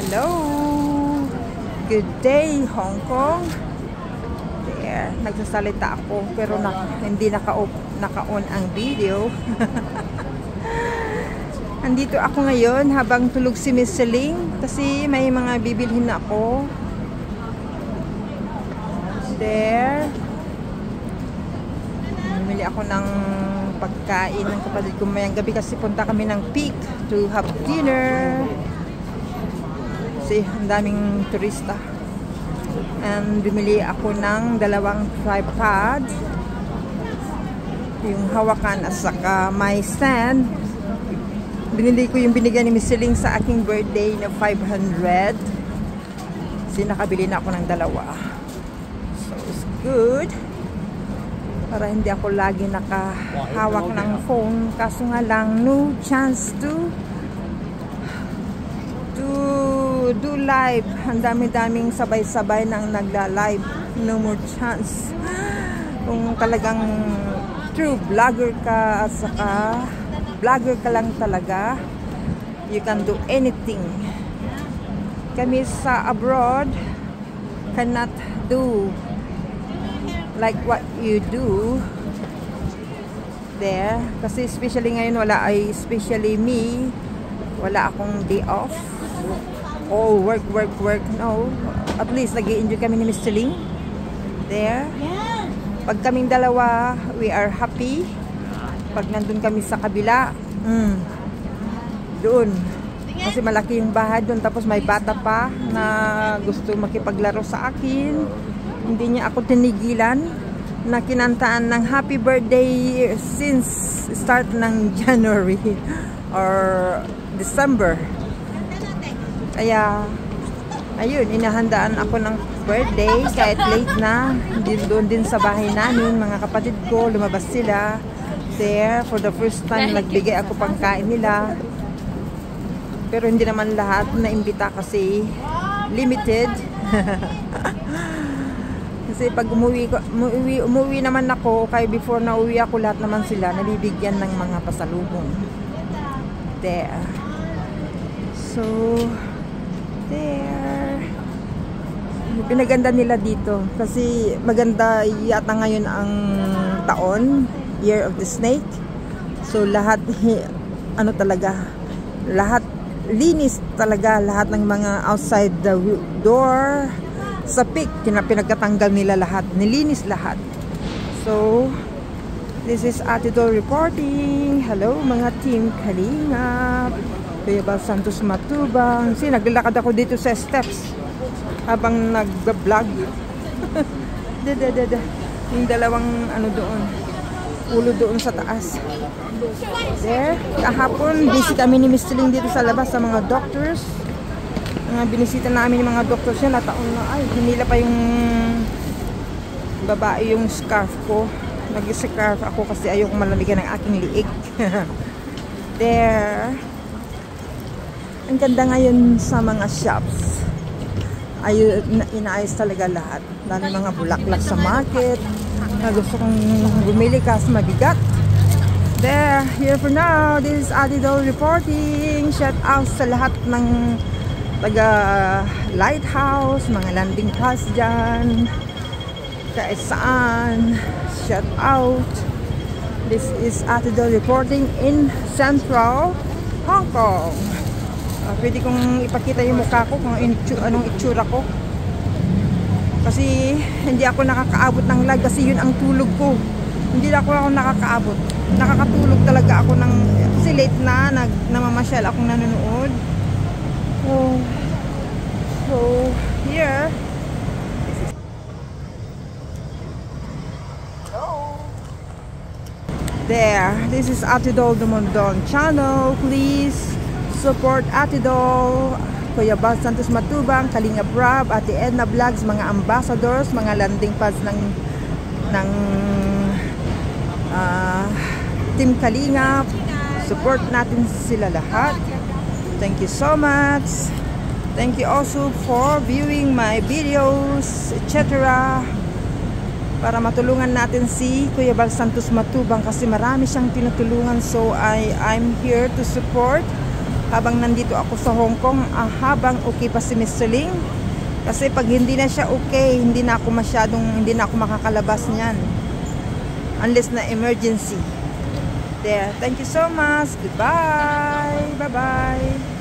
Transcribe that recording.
Hello! Good day, Hong Kong. There, nagsasalita ako pero hindi naka-on ang video. Andito ako ngayon habang tulog si Miss Celine kasi may mga bibilhin na ako. There. Bumili ako ng pagkain ng kapatid ko mayang gabi kasi punta kami ng Peak to have dinner. Kasi ang daming turista. And bumili ako ng dalawang tripod. Yung hawakan at saka my stand. Binili ko yung binigyan ni Miss Celine sa aking birthday na 500. Kasi nakabili na ako ng dalawa. So it's good. Para hindi ako lagi nakahawak ng phone. Kaso nga lang, no chance to do live. Ang dami-daming sabay-sabay nang nagla-live. No more chance. Kung talagang true vlogger ka at saka vlogger ka lang talaga, you can do anything. Kami sa abroad cannot do like what you do there. Kasi especially ngayon especially me, wala akong day off. Oh, work. No. At least nag-i-enjoy kami ni Miss Celine. There. Pag kaming dalawa, we are happy. Pag nandun kami sa kabila, doon. Kasi malaki yung bahay doon. Tapos may bata pa na gusto makipaglaro sa akin. Hindi niya ako tinigilan na kinantaan ng happy birthday since start ng January or December. Kaya, ayun, inahandaan ako ng birthday kahit late na. Doon din sa bahay namin, mga kapatid ko, lumabas sila. There, for the first time, nagbigay ako pangkain nila. Pero hindi naman lahat na imbita kasi limited. Kasi pag umuwi naman ako, kaya before na uwi ako, lahat naman sila nabibigyan ng mga pasalubong. There. So, there. Pinaganda nila dito kasi maganda yata ngayon ang taon, Year of the Snake. So lahat lahat linis talaga, lahat ng mga outside the door sa Peak pinagkatanggal nila lahat, nilinis lahat. So this is Ate Dol reporting. Hello mga team Kalingap, Kuya Bal Santos Matubang. Kasi naglalakad ako dito sa steps habang nag-vlog. Yung dalawang doon, ulo doon sa taas. There. Kahapon busy kami ni Miss Celine dito sa labas sa mga doctors. Binisita namin yung mga doctors yan. Nataon na ay hinila pa yung babae yung scarf ko. Nag-scarf ako kasi ayoko malamigan ng aking liig. There. Ang ganda ngayon sa mga shops. Inaayos talaga lahat. Dami mga bulaklak sa market na gusto kong bumili kasi mabigat. There, here for now. This is Ate Dol reporting. Shout out sa lahat ng taga Lighthouse, mga landing pass dyan, kahit saan. Shout out. This is Ate Dol reporting in Central Hong Kong. Pwede kong ipakita yung mukha ko kung anong itsura ko. Kasi hindi ako nakakaabot ng live kasi yun ang tulog ko. Hindi ako nakakaabot. Nakakatulog talaga ako kasi late na namamasyal akong nanonood. So here. There. This is Ate Dol Dumondon channel. Please support Ate Dol, Kuya Bal Santos Matubang, Kalingap Rob, Ate Edna Vlogs, mga ambassadors, mga landing pads ng Team Kalingap. Support natin sila lahat. Thank you so much. Thank you also for viewing my videos, etc. Para matulungan natin si Kuya Bal Santos Matubang kasi marami siyang tinutulungan. So I'm here to support habang nandito ako sa Hong Kong, habang okay pa si Mr. Ling. Kasi pag hindi na siya okay, hindi na ako makakalabas niyan. Unless na emergency. There. Thank you so much. Goodbye. Bye-bye.